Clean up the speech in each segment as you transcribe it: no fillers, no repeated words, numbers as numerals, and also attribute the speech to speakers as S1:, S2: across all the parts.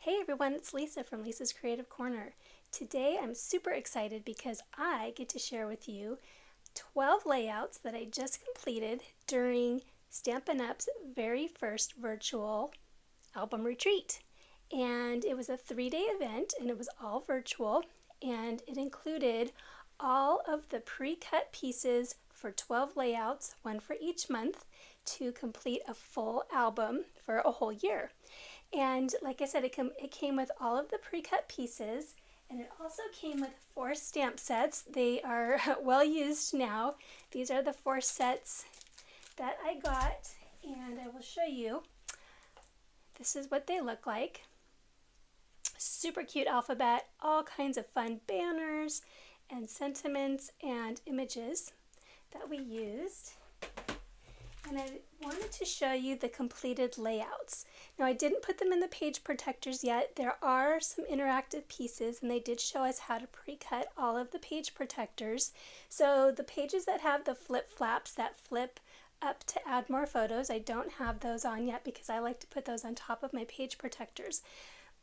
S1: Hey everyone, it's Lisa from Lisa's Creative Corner. Today I'm super excited because I get to share with you 12 layouts that I just completed during Stampin' Up's very first virtual album retreat. And it was a 3-day event and it was all virtual, and it included all of the pre-cut pieces for 12 layouts, one for each month, to complete a full album for a whole year. And like I said, it came with all of the pre-cut pieces, and it also came with 4 stamp sets. They are well used now. These are the 4 sets that I got, and I will show you. This is what they look like. Super cute alphabet, all kinds of fun banners and sentiments and images that we used. And I wanted to show you the completed layouts. Now, I didn't put them in the page protectors yet. There are some interactive pieces, and they did show us how to pre-cut all of the page protectors. So the pages that have the flip flaps that flip up to add more photos, I don't have those on yet because I like to put those on top of my page protectors.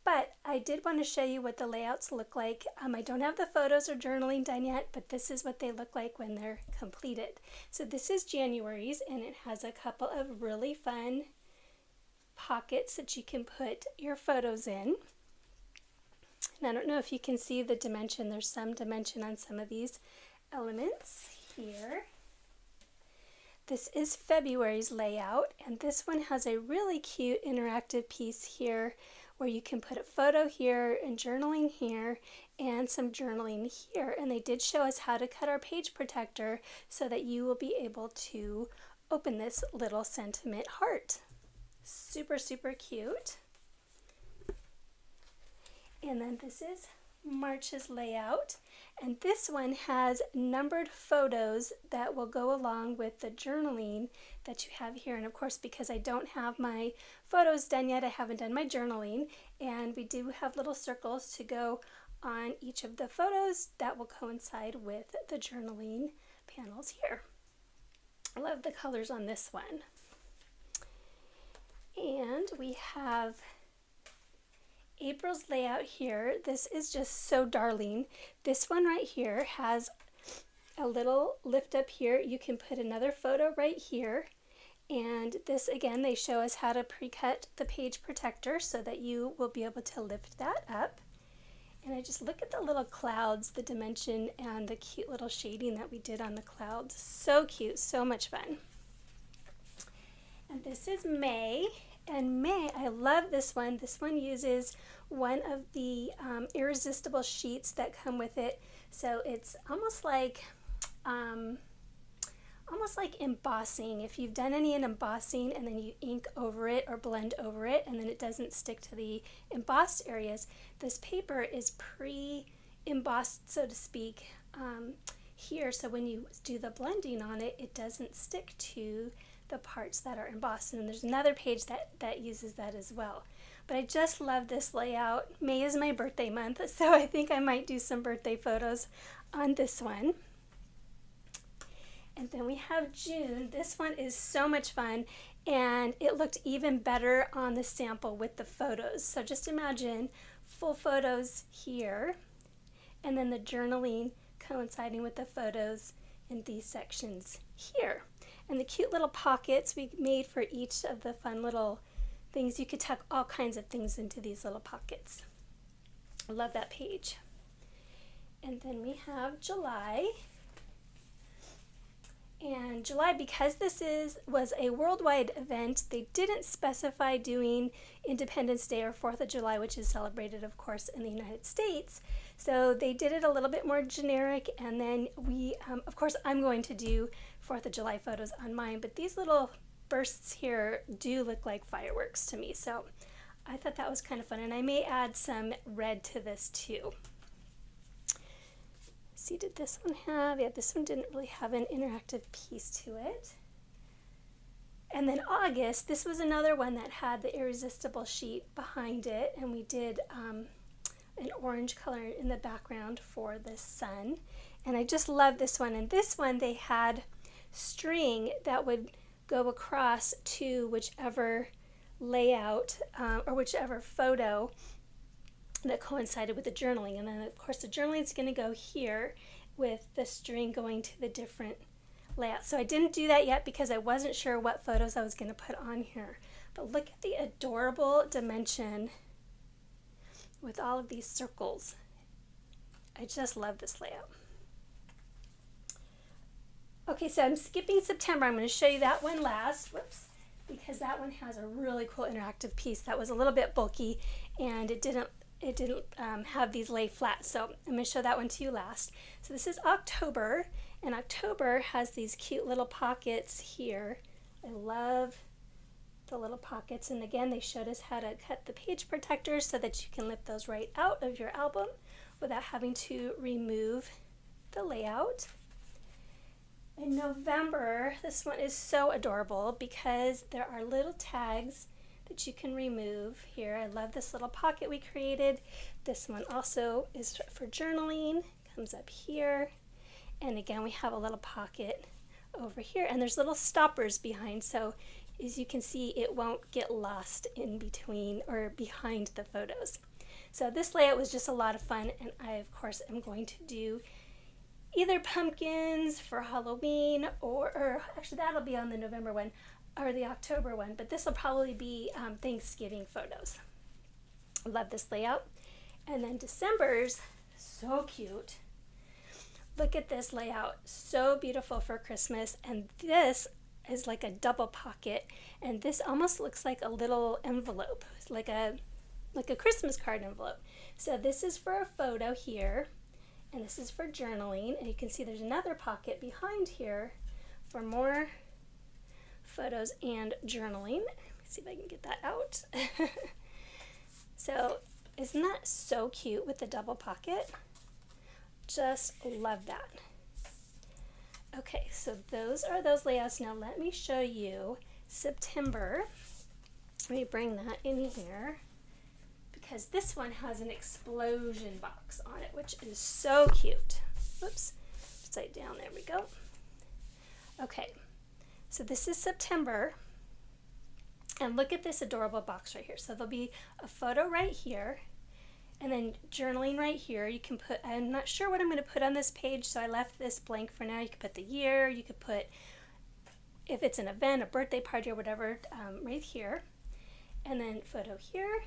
S1: But I did want to show you what the layouts look like. I don't have the photos or journaling done yet, but this is what they look like when they're completed. So this is January's, and it has a couple of really fun pockets that you can put your photos in. And I don't know if you can see the dimension. There's some dimension on some of these elements here. This is February's layout, and this one has a really cute interactive piece here where you can put a photo here and journaling here and some journaling here. And they did show us how to cut our page protector so that you will be able to open this little sentiment heart. Super, super cute. And then this is March's layout, and this one has numbered photos that will go along with the journaling that you have here. And of course, because I don't have my photos done yet, I haven't done my journaling, and we do have little circles to go on each of the photos that will coincide with the journaling panels here. I love the colors on this one. And we have April's layout here. This is just so darling. This one right here has a little lift up here. You can put another photo right here. And this, again, they show us how to pre-cut the page protector so that you will be able to lift that up. And I just look at the little clouds, the dimension, and the cute little shading that we did on the clouds. So cute, so much fun. And this is May. And May, I love this one. This one uses one of the irresistible sheets that come with it. So it's almost like embossing. If you've done any in embossing and then you ink over it or blend over it and then it doesn't stick to the embossed areas, this paper is pre-embossed, so to speak, here. So when you do the blending on it, it doesn't stick to the parts that are embossed. And there's another page that uses that as well. But I just love this layout. May is my birthday month, so I think I might do some birthday photos on this one. And then we have June. This one is so much fun, and it looked even better on the sample with the photos. So just imagine full photos here, and then the journaling coinciding with the photos in these sections here. And the cute little pockets we made for each of the fun little things. You could tuck all kinds of things into these little pockets. I love that page. And then we have July. And July, because this was a worldwide event, they didn't specify doing Independence Day or 4th of July, which is celebrated, of course, in the United States. So they did it a little bit more generic, and then we, of course, I'm going to do 4th of July photos on mine, but these little bursts here do look like fireworks to me, so I thought that was kind of fun, and I may add some red to this too. See, did this one have, yeah, this one didn't really have an interactive piece to it. And then August, this was another one that had the irresistible sheet behind it, and we did an orange color in the background for the sun. And I just love this one. And this one, they had string that would go across to whichever layout or whichever photo that coincided with the journaling. And then of course the journaling is going to go here with the string going to the different layouts. So I didn't do that yet because I wasn't sure what photos I was going to put on here. But look at the adorable dimension with all of these circles. I just love this layout. Okay, so I'm skipping September. I'm going to show you that one last. Whoops. Because that one has a really cool interactive piece that was a little bit bulky and it didn't have these lay flat. So I'm going to show that one to you last. So this is October, and October has these cute little pockets here. I love the little pockets, and again they showed us how to cut the page protectors so that you can lift those right out of your album without having to remove the layout. In November, this one is so adorable because there are little tags that you can remove here. I love this little pocket we created. This one also is for journaling, comes up here. And again, we have a little pocket over here, and there's little stoppers behind, so as you can see, it won't get lost in between or behind the photos. So this layout was just a lot of fun, and I, of course, am going to do either pumpkins for Halloween, or actually that'll be on the November one or the October one, but this will probably be Thanksgiving photos. I love this layout. And then December's so cute. Look at this layout, so beautiful for Christmas, and this is like a double pocket, and this almost looks like a little envelope. It's like a Christmas card envelope. So this is for a photo here, and this is for journaling, and you can see there's another pocket behind here for more photos and journaling. Let me see if I can get that out. So isn't that so cute with the double pocket? Just love that. Okay, so those are those layouts. Now let me show you September. Let me bring that in here, because this one has an explosion box on it, which is so cute. Whoops, upside down, there we go. Okay, so this is September, and look at this adorable box right here. So there'll be a photo right here, and then journaling right here. You can put, I'm not sure what I'm going to put on this page, so I left this blank for now. You could put the year, you could put, if it's an event, a birthday party or whatever, right here. And then photo here.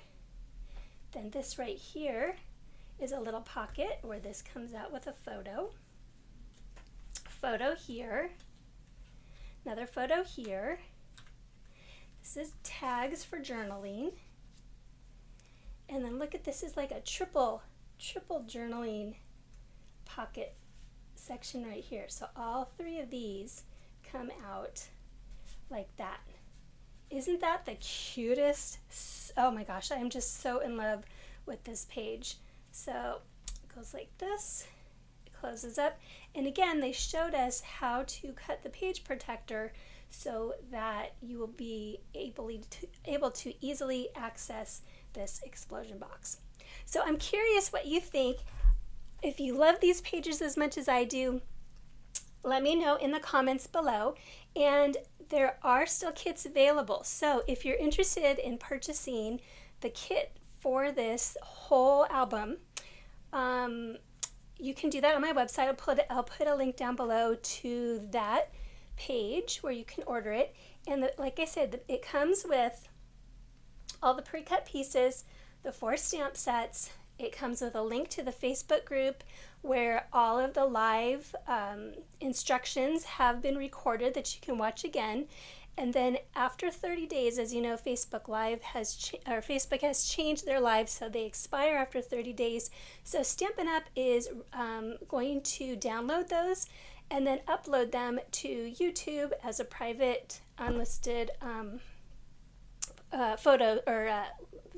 S1: Then this right here is a little pocket where this comes out with a photo. Photo here. Another photo here. This is tags for journaling. And then look at this, is like a triple journaling pocket section right here. So all three of these come out like that. Isn't that the cutest? Oh my gosh, I am just so in love with this page. So it goes like this, it closes up. And again, they showed us how to cut the page protector so that you will be able to easily access this explosion box. So I'm curious what you think. If you love these pages as much as I do, let me know in the comments below. And there are still kits available. So if you're interested in purchasing the kit for this whole album, you can do that on my website. I'll put a link down below to that page where you can order it. And like I said, it comes with all the pre-cut pieces, the 4 stamp sets. It comes with a link to the Facebook group where all of the live instructions have been recorded that you can watch again. And then after 30 days, as you know, Facebook has changed their lives, so they expire after 30 days. So Stampin' Up is going to download those and then upload them to YouTube as a private, unlisted photo or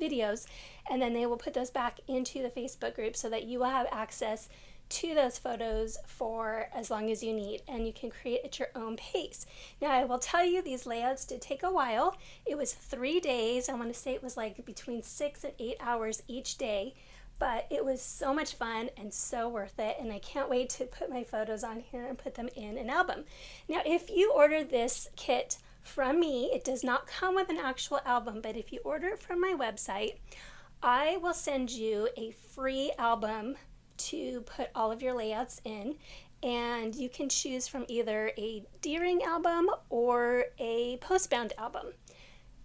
S1: videos, and then they will put those back into the Facebook group so that you will have access to those photos for as long as you need, and you can create at your own pace. Now I will tell you, these layouts did take a while. It was 3 days. I want to say it was like between 6 and 8 hours each day, but it was so much fun and so worth it, and I can't wait to put my photos on here and put them in an album. Now if you order this kit from me, it does not come with an actual album, but if you order it from my website, I will send you a free album to put all of your layouts in, and you can choose from either a D-ring album or a postbound album.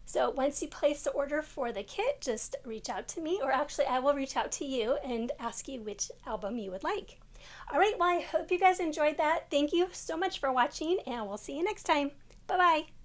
S1: So once you place the order for the kit, just reach out to me, or actually I will reach out to you and ask you which album you would like. All right, well, I hope you guys enjoyed that. Thank you so much for watching, and we'll see you next time. Bye-bye.